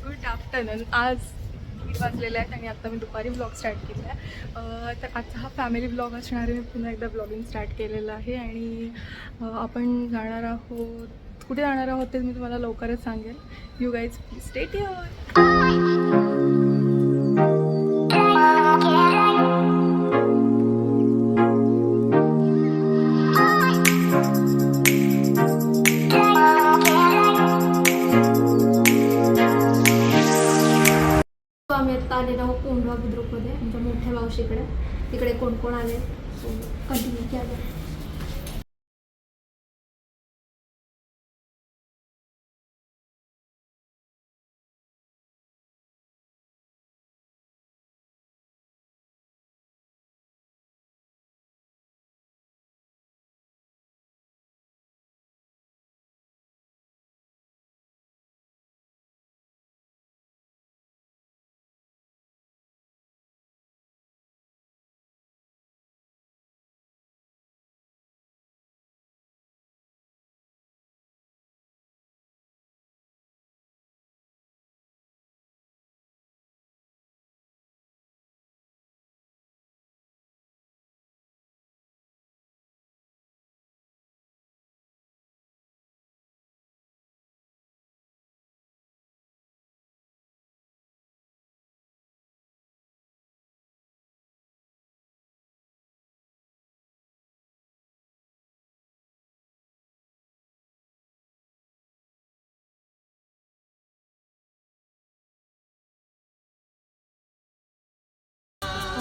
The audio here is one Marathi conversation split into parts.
Good afternoon. आज 3 वाजलेले आहेत आणि आता मी दुपारी ब्लॉग स्टार्ट केला आहे. तर आजचा हा फॅमिली ब्लॉग असणार आहे. मी पुन्हा एकदा ब्लॉगिंग स्टार्ट केलेलं आहे आणि आपण जाणार आहोत. कुठे जाणार आहोत ते मी तुम्हाला लवकरच सांगेन. You guys please stay tuned. आम्ही आता आलेलो आहोत कोंढवा बुद्रुकमध्ये आमच्या मोठ्या मावशीकडे. तिकडे कोण कोण आले कंटिन्यू केलं.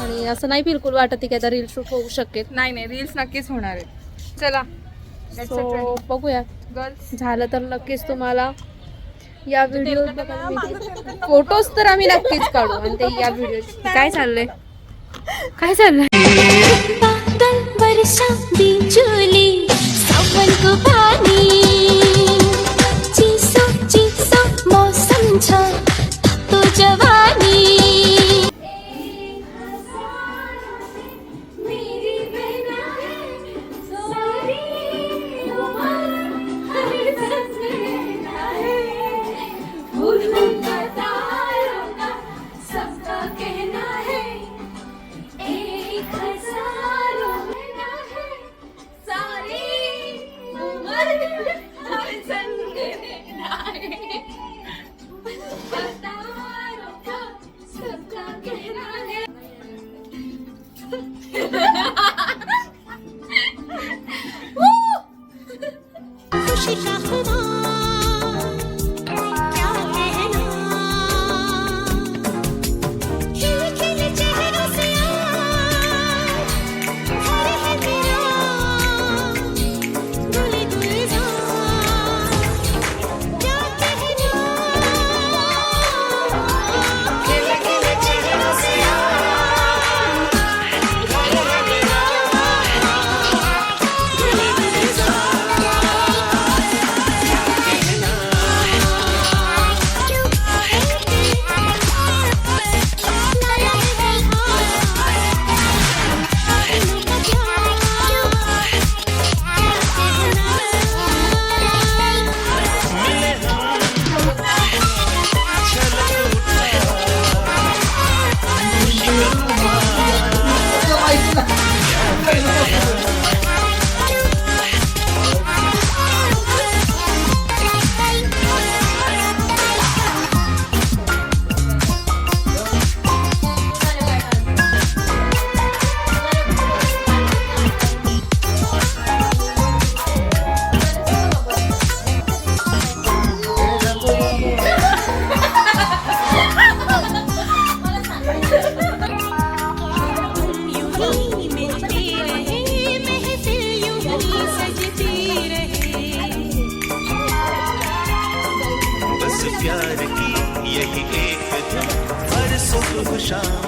आणि असं नाही बिलकुल वाटत की आता रील शूट होऊ शकेल. नाही रील्स नक्कीच होणार आहेत. चला सो बघूया. गर्ल्स झालं तर नक्कीच तुम्हाला या व्हिडिओ फोटोज तर आम्ही नक्कीच काढू. आणि ते या व्हिडिओ काय चाललंय काय चाललंय प्यार की यही एक हर सुबह शाम